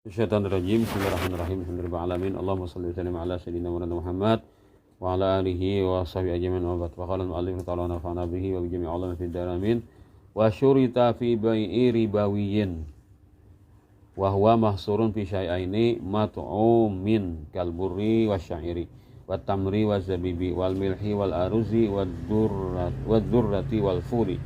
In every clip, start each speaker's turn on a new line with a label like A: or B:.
A: Syaitanirrajim. Bismillahirrahmanirrahim. Alhamdulillahirrahmanirrahim. Allahumma salli wa sallim ala sayyidina Muhammad wa ala alihi wa sahbihi ajma'in wa ba'd. Wa qala al-mu'allif ta'ala nafa'ana bihi wa bi jami'i ulama fid daramin. Wa syurita fi bai'i ribawiyyin wa huwa mahsurun fi syai'aini mat'umin kal burri wasya'iri wat tamri waz zabibi wal milhi wal aruzi wad durrati wal furi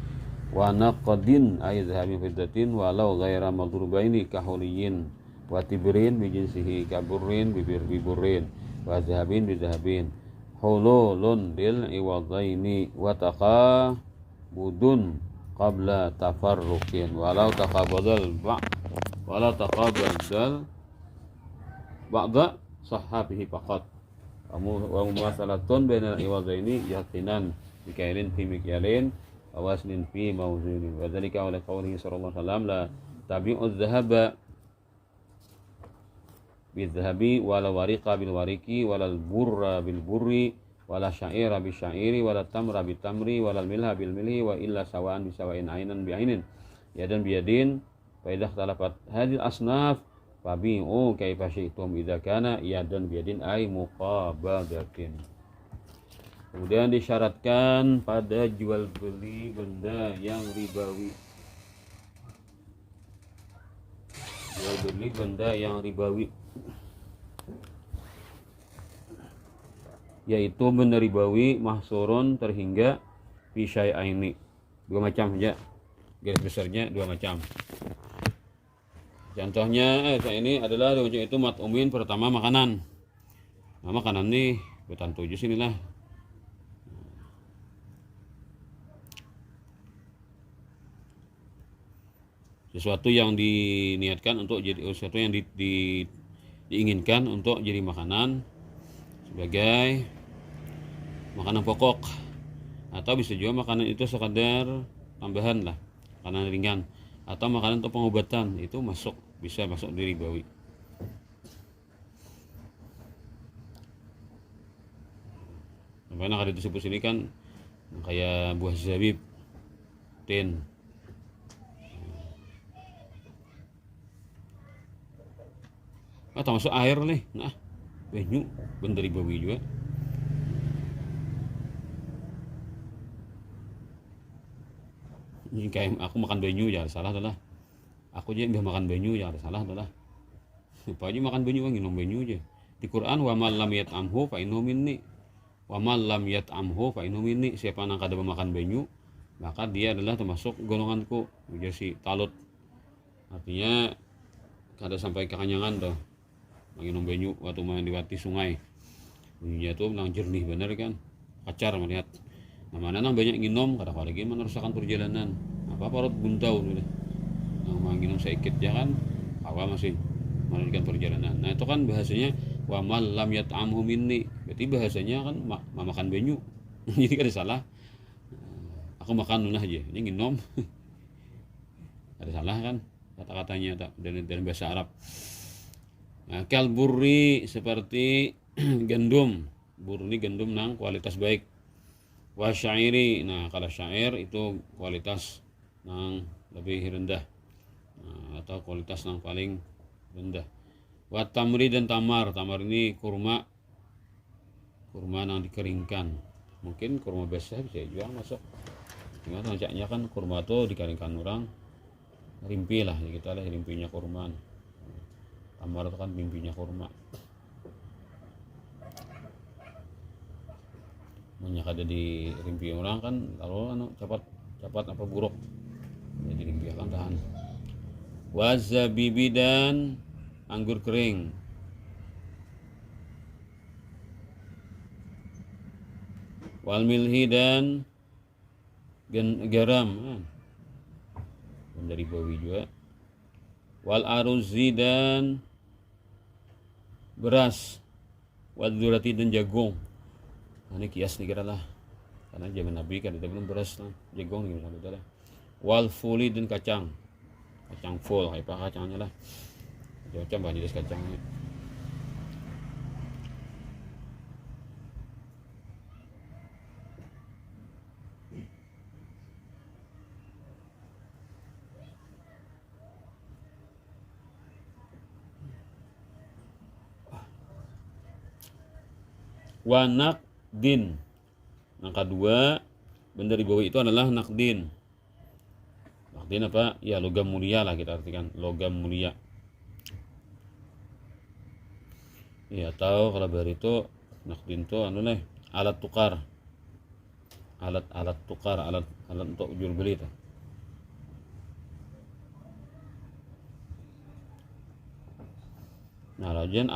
A: wa naqdin ay dhahabin fiddatin walau ghaira madrubaini kahuliyin wa tibrin bi jinsihi kaburrin biburrin wa zahabin bi zahabin hululun lil iwadaini wa taqabudun qabla tafarruqin walau taqabadal ba'da sahabihi faqat wa mumasalatun bainal iwadaini yaqinan bikailin fi mikyalin wa wasnin fi mawzinin wa dzalika ala qawlihi sallallahu alaihi wasallam la tabi'u dhahaba bidhahabi wala wariqa bil wariki wala burra bil burri wala sya'ira bis sya'iri wala tamra bit tamri wala milha bil milhi wa illa sawa'an bi sawa'in ainan bi ainin yadan bi yadin fa idza ikhtalafat hadhihi asnaf fabi'u kaifa syi'tum idza kana yadan bi yadin ay muqabadatin. Kemudian disyaratkan pada jual beli benda yang ribawi. Jual beli benda yang ribawi yaitu benda ribawi mahsurun terhingga fi syai'aini, dua macam saja, garis besarnya dua macam. Contohnya ini adalah itu mat'umin, pertama makanan. Nah, makanan nih betan 7 sinilah. Sesuatu yang diniatkan untuk jadi sesuatu yang diinginkan untuk jadi makanan sebagai makanan pokok, atau bisa juga makanan itu sekadar tambahan lah, makanan ringan, atau makanan untuk pengobatan, itu bisa masuk di ribawi. Karena ada disebut sini kan kayak buah zabib, tin. Termasuk air nih, nah banyu benda ribawi juga. Ini kayak aku makan banyu ya salah adalah. Aku aja yang makan banyu ya salah adalah. Apa aja makan banyu, nginum banyu aja. Di Quran wa man lam yat'amhu fa innahu minni. Wa man lam yat'amhu fa innahu minni. Siapa yang kada makan banyu, maka dia adalah termasuk golonganku. Jadi si talut. Artinya kada sampai kekanyangan tuh. Minum banyu waktu melewati sungai, banyunya tuh bilang jernih bener kan, kacar melihat. Nah, mana nang banyak nginom, kadang-kadang lagi meneruskan perjalanan. Apa parut buntau gitu. Nang mau nginom sedikit ya kan, awal masih melanjutkan perjalanan. Nah itu kan bahasanya wa mal lam yat'amhu minni. Berarti bahasanya kan makan banyu. Jadi kan salah. Aku makan nunah aja, ini nginom. Ada salah kan kata-katanya tak dalam bahasa Arab. Nah, kal burri seperti gandum. Burri gandum nang kualitas baik. Wa syairi, nah kalau syair itu kualitas nang lebih rendah. Nah, atau kualitas nang paling rendah. Wa tamri dan tamar. Tamar ini kurma nang dikeringkan. Mungkin kurma biasa bisa juga masuk. Cuma tancaknya kan kurma tuh dikeringkan orang rimpi lah, kita lah rimpinya kurma. Tamar itu kan mimpinya kurma. Banyak ada di rimpi orang kan, kalau cepat apa buruk, jadi rimpi akan tahan. Wazabibi dan anggur kering. Wal milhi dan garam, dari bawi juga. Wal aruzi dan beras, wal durati dan jagung. Nah, ini kias nih kira lah, karena zaman Nabi kan ada belum beras, jagung nih misalnya. Wal fuli dan kacang full, kayak apa kacangnya lah, macam banyak kacangnya. Wa naqdin. Yang kedua, benda ribawi itu adalah naqdin. Naqdin apa? Ya logam mulia lah kita artikan, logam mulia. Ya tahu kalau bar itu naqdin itu alat tukar. Alat tukar, alat untuk jual beli itu. Nah, lagian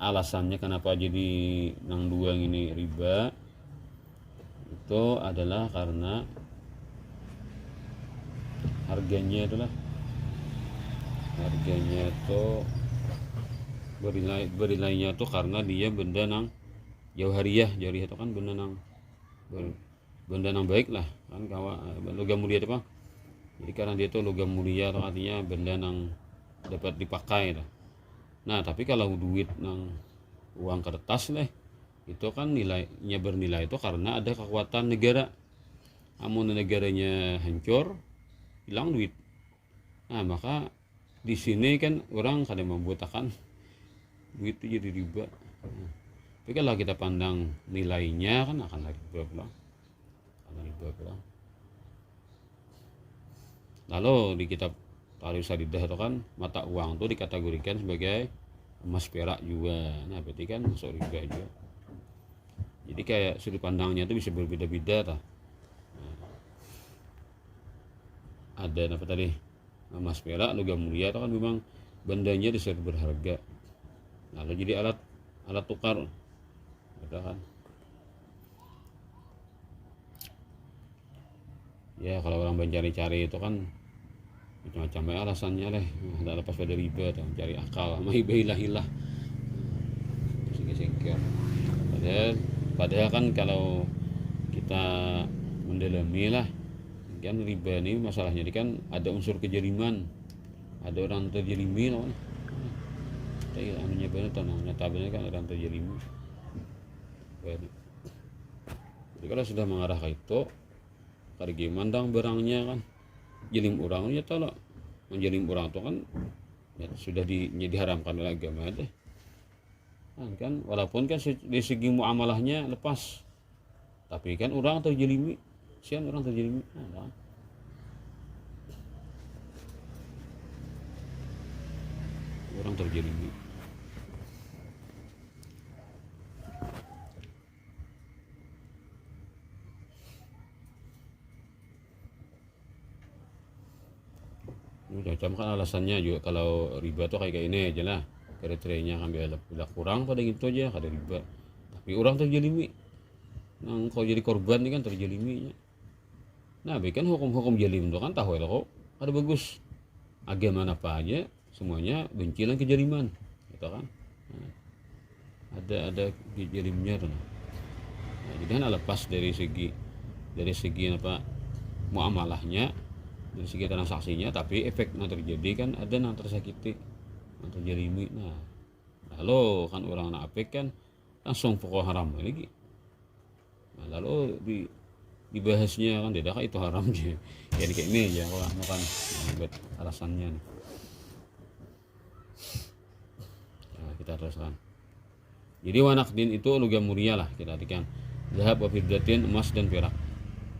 A: alasannya kenapa jadi nang dua ini riba itu adalah karena harganya itu bernilainya itu karena dia benda nang jauhariyah itu kan benda nang baik lah kan logam mulia itu Pak. Jadi karena dia itu logam mulia atau artinya benda nang dapat dipakai lah. Nah tapi kalau duit nang uang kertas lah itu kan nilainya bernilai itu karena ada kekuatan negara. Amun negaranya hancur hilang duit. Nah maka di sini kan orang kadang membutakan duit itu jadi riba. Tapi kalau kita pandang nilainya kan akan riba pulang. Lalu di kitab Tarikh Sadidah itu kan mata uang itu dikategorikan sebagai emas perak juga. Nah berarti kan masuk riba juga. Jadi kayak sudut pandangnya itu bisa berbeda-beda. Ada apa tadi? Emas perak logam mulia itu kan memang bandanya disebut berharga. Lalu jadi alat tukar. Ada kan? Ya kalau orang mencari-cari itu kan macam-macam alasannya lah. Tidak lepas pada riba atau mencari akal. Sama hilah. Singkir. Padahal kan kalau kita mendalami lah kan riba ini masalahnya ini kan ada unsur kejeliman, ada orang terjelimi loh. Tapi anunya benar tanahnya tabelnya kan orang terjelimi. Jadi kalau sudah mengarah ke itu, karena mandang barangnya kan jelim orangnya tahu lah, menjelim orang itu kan ya, sudah diharamkan oleh agama deh. Kan walaupun kan dari segi muamalahnya lepas, tapi kan orang terjelimi. Sian orang terjelimi. Orang terjelimi. Macam kan alasannya juga kalau riba tuh kayak ini aja lah. Kriterianya ambil kurang pada gitu aja ada riba. Tapi orang terjelimi. Nah, kalau jadi korban ini kan terjeliminya. Nah, kan hukum-hukum jalim itu kan tahu ya kok ada bagus agama apa aja semuanya benci dan kejaliman gitu kan. Nah, ada kejalimnya tuh. Nah, jadi kan lepas dari segi apa muamalahnya, dari segi transaksinya, tapi efek yang terjadi kan ada yang tersakiti, yang terjalimi. Nah lalu kan orang nak apik kan langsung pokok haram lagi. Nah, lalu dibahasnya kan tidak itu haram aja. Jadi kayak ini ya kalau bukan buat alasannya nih. Nah, kita teruskan. Jadi wanakdin itu logam mulia lah kita artikan. Zahab wa fiddatin, emas dan perak.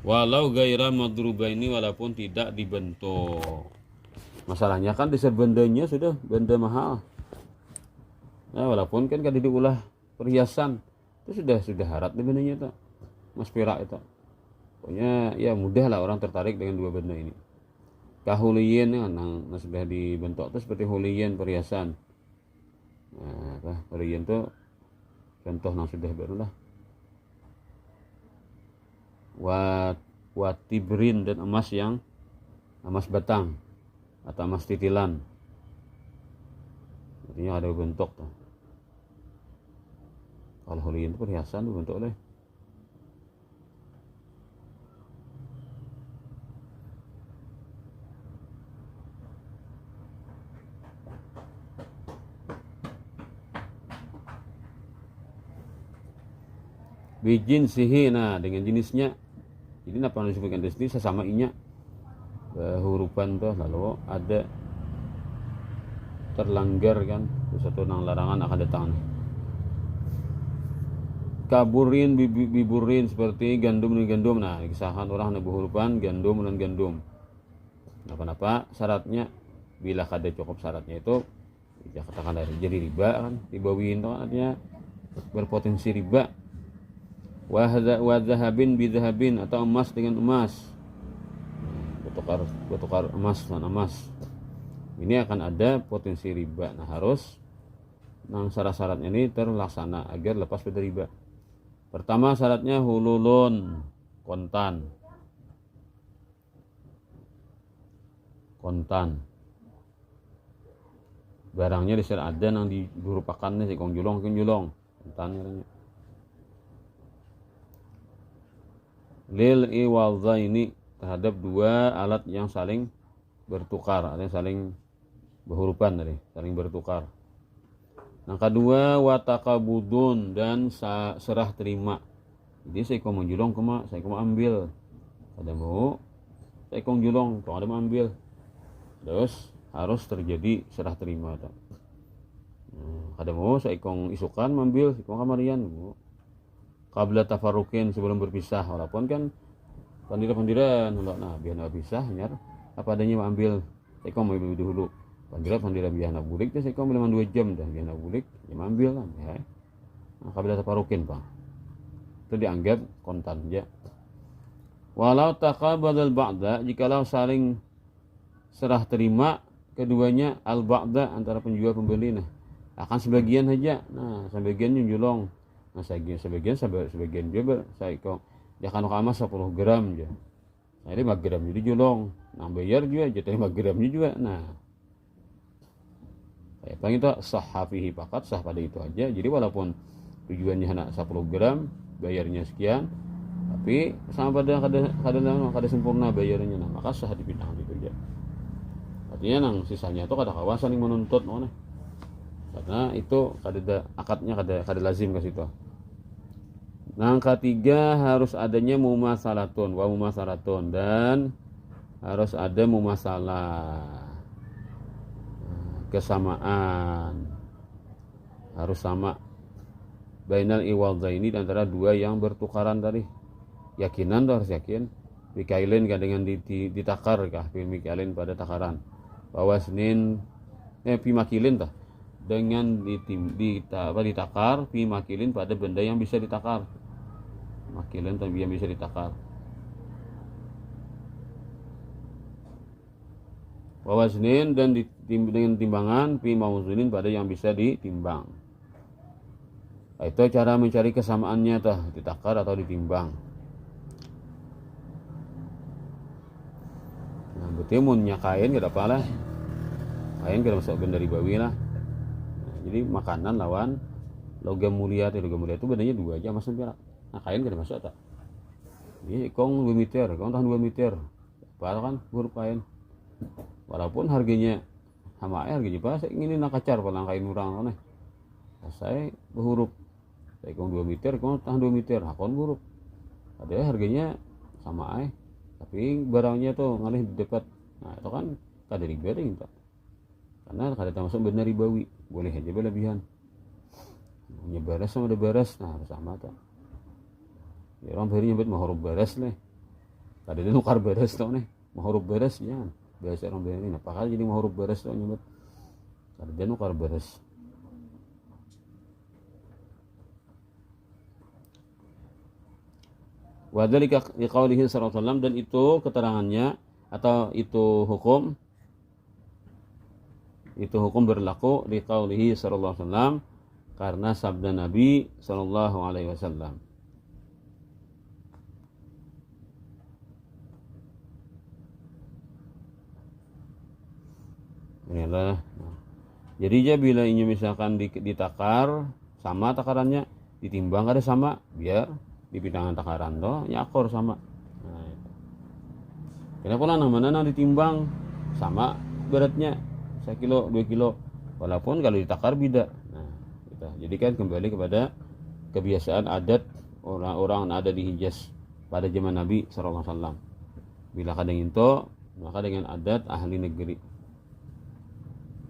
A: Walau gaira madrubaini, walaupun tidak dibentuk. Masalahnya kan disebut bendanya sudah benda mahal. Nah, walaupun kan kada diulah perhiasan, itu sudah harat di bendanya itu. Emas perak itu. Pokoknya ya mudah lah orang tertarik dengan dua benda ini. Kahuliyin yang sudah dibentuk itu seperti huliyin perhiasan. Nah, huliyin itu contoh yang sudah baru lah. Watibrin dan emas batang atau emas titilan. Artinya ada bentuk tuh. Kalau huliyin itu perhiasan dibentuk oleh bijin sihi, nah dengan jenisnya. Jadi apa yang disebutkan di sini sesama inya hurupan tuh, lalu ada terlanggar kan sesuatu yang larangan akan datang. kaburin biburin, seperti gandum dan gandum. Nah, kisahkan orang yang berhurupan gandum dan gandum. Kenapa syaratnya? Bila kada cukup syaratnya itu, ya katakan dari jadi riba kan, ribawiin itu artinya berpotensi riba. Wa zahabin bi zahabin, atau emas dengan emas, bertukar emas dan emas. Ini akan ada potensi riba. Nah, harus syarat-syaratnya ini terlaksana agar lepas dari riba. Pertama syaratnya hululun, kontan. Barangnya di ada yang diberupakannya si kong julong kontannya. Lil iwadha, ini terhadap dua alat yang saling bertukar, ada yang saling berhurupan tadi, saling bertukar. Yang kedua watakabudun, dan serah terima. Jadi saya kong menjulong kema, saya kong ambil. Ada mau saya kong julong, kalau ada mau ambil. Terus harus terjadi serah terima. Ada mau saya kong isukan ambil, saya kong kamarian. Qabla tafarukin, sebelum berpisah, walaupun kan pandiran, nah biar nggak pisah, nyar apa adanya mau ambil, saya kong mau ambil dulu. Pandiran biar nak bulik, saya kong bilang 2 jam dah biar nak bulik, dia ambil lah. Ya. Nah, qabla tafarukin pak, itu dianggap kontan aja. Walau taqabadal ba'da, jikalau saling serah terima keduanya al ba'da, antara penjual pembeli, nah akan sebagian saja. Nah, sebagian julong. Nah, sebagian juga saya kok dia kan kama 10 gram aja. Nah, ini 5 gram jadi julong. Nah, bayar juga jadi 5 gramnya juga. Nah, kayak apa itu sahafihi pakat, sah pada itu aja. Jadi walaupun tujuannya hanya 10 gram, bayarnya sekian, tapi sama pada kada sempurna bayarnya, nah maka sah dipindah gitu aja. Artinya nang sisanya itu kada kawasan yang menuntut mana, karena itu kada akadnya kada lazim ke situ. Nah, ketiga harus adanya mumasalatun wa mumasalatun, dan harus ada mumasalah, kesamaan, harus sama. Bainal iwadhaini, antara dua yang bertukaran tadi. Yakinan tuh harus yakin. Bikailin kan dengan ditakar kah, bikailin pada takaran. Bahwa senin pimakilin tuh dengan ditakar, pimakilin pada benda yang bisa ditakar. Makilin tuh yang bisa ditakar. Bahwa senin dan dengan timbangan, pimauzunin pada yang bisa ditimbang. Itu cara mencari kesamaannya tuh, ditakar atau ditimbang. Nah, berarti munnya kain gak apa lah. Kain gak masuk benda ribawi lah. Nah, jadi makanan lawan logam mulia itu bedanya 2 aja masuk perak. Nah, kain gak masuk tak. Jadi kong 2 meter, kong tahan 2 meter. Apa kan huruf kain. Walaupun harganya sama harganya pas ingin nak kacar palang kain urang kan. Saya berhuruf saya kong 2 meter, kong tahan 2 meter, hakon buruk. Ada harganya sama tapi barangnya tuh ngalih di dekat. Nah, itu kan kada riba deh kita. Karena kada termasuk benar ribawi, boleh aja berlebihan. Punya baras sama ada baras, nah sama tuh. Ya orang beri nyebut mahurub baras nih. Kada dia nukar baras tuh nih, mahurub baras ya. Biasa orang beri, nah pakal jadi mahurub baras tuh nyebut. Kada dia nukar baras. Wadzalika liqaulihi sallallahu alaihi wasallam, dan itu keterangannya atau itu hukum berlaku liqaulihi sallallahu alaihi wasallam, karena sabda Nabi sallallahu alaihi wasallam. Inilah. Jadi aja bila ini misalkan ditakar sama takarannya, ditimbang ada sama, biar di bidangan takaran toh nyakor sama. Nah, itu. Kenapa lah mana ditimbang sama beratnya 1 kilo 2 kilo, walaupun kalau ditakar beda. Nah, gitu. Jadi kan kembali kepada kebiasaan adat orang-orang yang ada di Hijaz pada zaman Nabi sallallahu alaihi wasallam. Bila kadang itu, maka dengan adat ahli negeri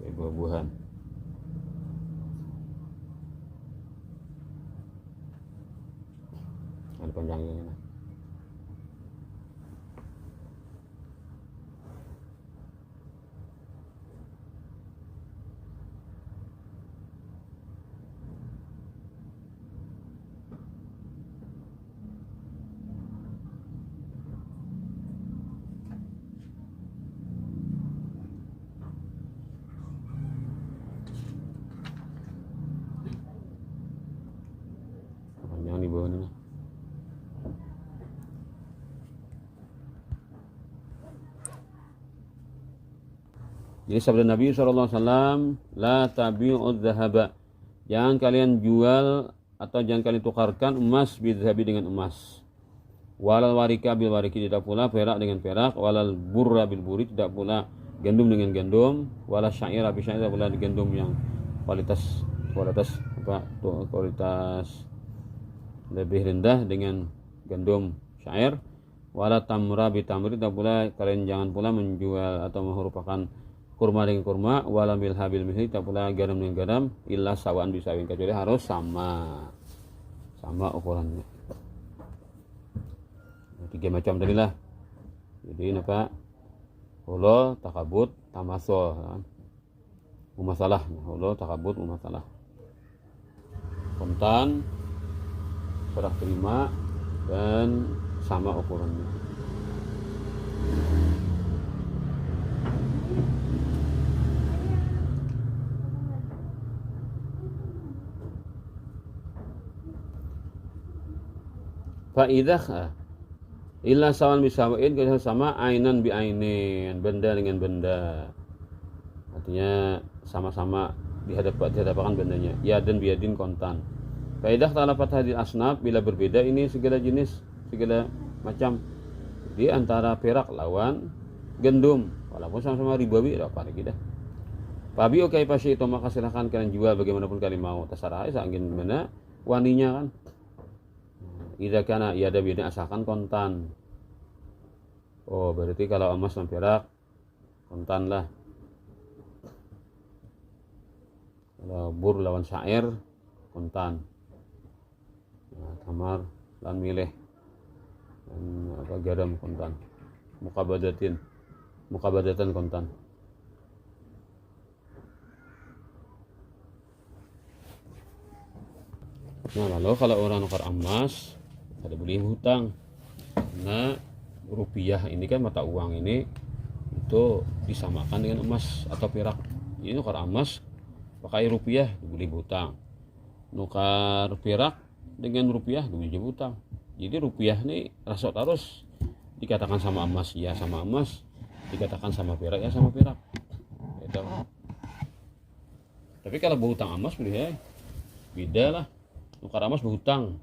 A: buah-buahan. dipanjangin. Panjang di bawah ini. Jadi sabda Nabi SAW, la tabi'ud dhahaba, jangan kalian jual atau jangan kalian tukarkan emas bidhabi dengan emas, walal warika bil wariki, tidak pula perak dengan perak, walal burra bil buri, tidak pula gandum dengan gandum, walal syair bil syair, tidak pula gandum yang kualitas lebih rendah dengan gandum syair, wala tamra bi tamri, tidak pula kalian jangan pula menjual atau merupakan kurma dengan kurma, wala milha bil milhi, tidak pula garam dengan garam, illa sawaan bisawin, kecuali harus sama ukurannya. 3 macam tadi lah. Jadi apa? Holo, takabut, tamasol, mumasalah. Holo, takabut, mumasalah. Kontan, serah terima, dan sama ukurannya. Fa'idah illa sawan bisawain, kalau sama ainan bi ainin, benda dengan benda, artinya sama-sama dihadapkan bendanya, yadan biyadin kontan. Fa'idah talafat hadil asnaf, bila berbeda ini segala jenis, segala macam, jadi antara perak lawan gandum, walaupun sama-sama ribawi, apa lagi dah. Fabi okai pasti itu, maka silahkan kalian jual bagaimanapun kalian mau, terserah seangin mana waninya kan. Idza kana yada bidin, asalkan kontan. Oh, berarti kalau emas dan perak kontan lah. Kalau bur lawan syair kontan. Nah, tamar lan milih dan garam kontan. Mukabadatan kontan. Nah, lalu kalau orang nukar emas, ada beli hutang, karena rupiah ini kan mata uang ini itu disamakan dengan emas atau perak. Ini nukar emas pakai rupiah dibeli hutang, nukar perak dengan rupiah dibeli hutang. Jadi rupiah ini rasot harus dikatakan sama emas ya sama emas, dikatakan sama perak ya sama perak. Gitu. Tapi kalau berhutang emas beda lah. Nukar emas berhutang,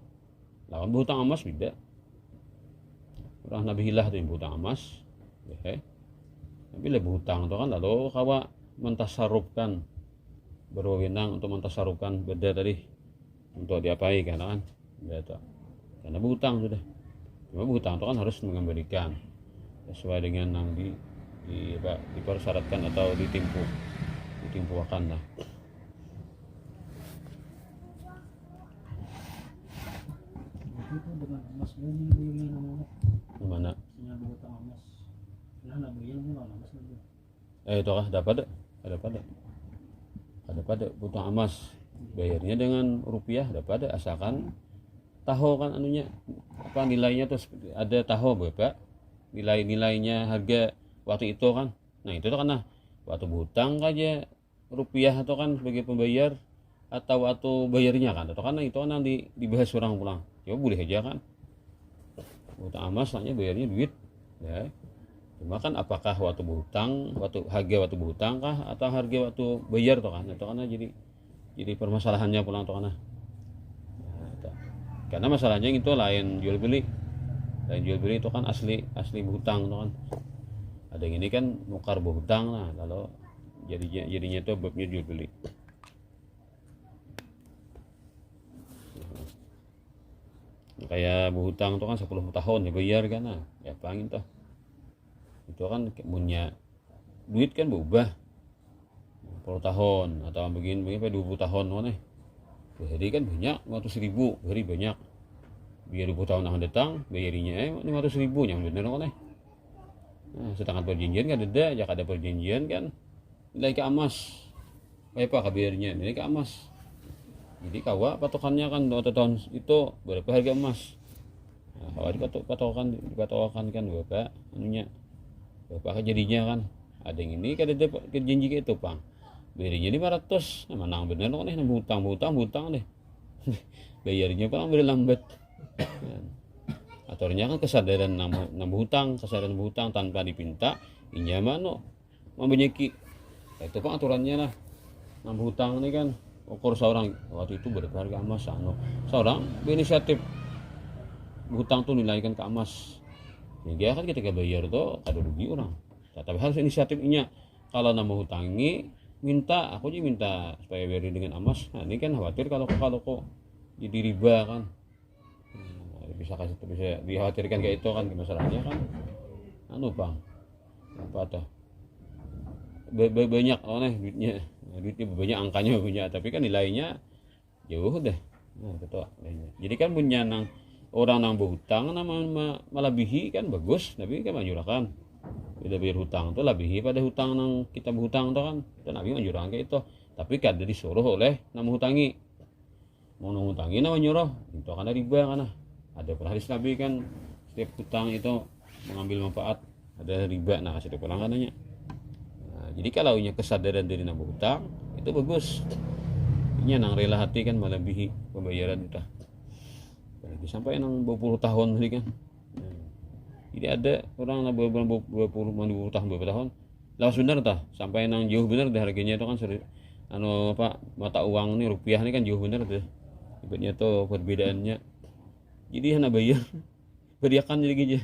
A: lawan berhutang emas beda. Orang Nabi Hilah itu yang berhutang emas, tapi lebih berhutang itu kan lalu kawa mentasarufkan, berwenang untuk mentasarufkan beda tadi untuk diapai kan, gitu. Karena berhutang sudah. Cuma berhutang itu kan harus mengembalikan sesuai dengan yang dipersyaratkan atau ditimpuakan lah.
B: Itu dengan emas ini
A: Gimana?
B: punya berhutang emas. Nah, nabiyin mana emas lagi.
A: Itu kah ada pada hutang emas bayarnya dengan rupiah ada asalkan tahu kan anunya apa nilainya terus ada tahu berapa nilainya harga waktu itu kan. Nah itu tuh karena waktu berhutang aja rupiah atau kan sebagai pembayar atau waktu bayarnya kan atau karena itu kan nanti dibahas orang pulang. Ya boleh aja kan, hutang emas hanya bayarnya duit ya. Cuma kan apakah waktu berhutang, harga waktu berhutang kah atau harga waktu bayar toh kan, itu karena jadi permasalahannya pulang toh karena karena masalahnya itu lain jual beli itu kan asli berhutang toh kan. Ada yang ini kan nukar berhutang lah, kalau jadinya itu babnya jual beli. Kayak berhutang itu kan 10 tahun dibayar kan, nah ya pangin toh itu kan punya duit kan berubah 10 tahun atau begini 20 tahun mana jadi kan banyak 100.000 hari banyak biar 20 tahun akan datang bayarinya 500.000 yang bener kan nah, sedangkan perjanjian kan ada jak ada perjanjian kan nilai ke emas kayak apa kabarnya nilai ke emas jadi kawa patokannya kan 2 tahun itu berapa harga emas nah, kawa dipatokan kan berapa anunya berapa jadinya kan ada yang ini kan ada janji kayak itu pang bayarnya 500 nah, menang bener kan hutang deh bayarnya paling berlambat aturnya kan kesadaran nambah hutang tanpa dipinta injaman membenyeki itu kan aturannya lah nambah hutang ini kan ukur seorang waktu itu berharga emas seorang berinisiatif hutang tuh nilaikan ke emas sehingga kan ketika bayar tuh ada rugi orang tapi harus inisiatifnya kalau nambah hutangi aku juga minta supaya bayar dengan emas nah ini kan khawatir kalau kok jadi riba kan bisa dikhawatirkan kayak itu kan masalahnya kan bang apa tuh banyak duitnya banyak angkanya banyak tapi kan nilainya jauh deh betul jadi kan punya orang nang berhutang melebihi kan bagus tapi kan menyurahkan beda bayar hutang tuh lebihi pada hutang nang kita berhutang tuh kan dan nabi menyurahkan kayak itu tapi kan disuruh oleh nama hutangi mau ngutangi nama nyuruh itu karena riba kan ada hadis nabi kan setiap hutang itu mengambil manfaat ada riba nah kasih orang katanya nah, jadi kalau punya kesadaran dari nama hutang itu bagus ini nang rela hati kan melebihi pembayaran kita sampai nang 20 tahun tadi kan jadi ada orang lah 20 tahun berapa tahun lawas bener tah sampai nang jauh bener deh harganya itu kan mata uang nih rupiah ini kan jauh bener deh ibaratnya tuh perbedaannya jadi hanya bayar beriakan jadi gini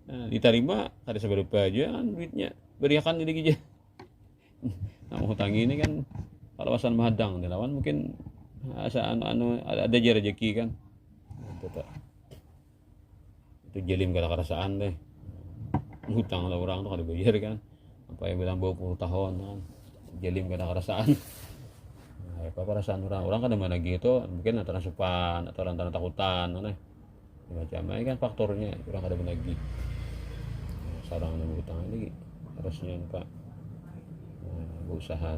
A: nah, diterima ada seberapa aja kan duitnya beriakan jadi gini nah hutangi ini kan kawasan Mahadang dilawan mungkin asa ada aja rezeki kan itu jalim kada kerasaan deh hutang lah orang tuh kada bayar kan sampai bilang 20 tahun kan jalim kada kerasaan apa perasaan orang kan mana gitu mungkin antara supan atau antara takutan macam-macam kan faktornya orang kada lagi seorang yang hutang ini harusnya pak berusaha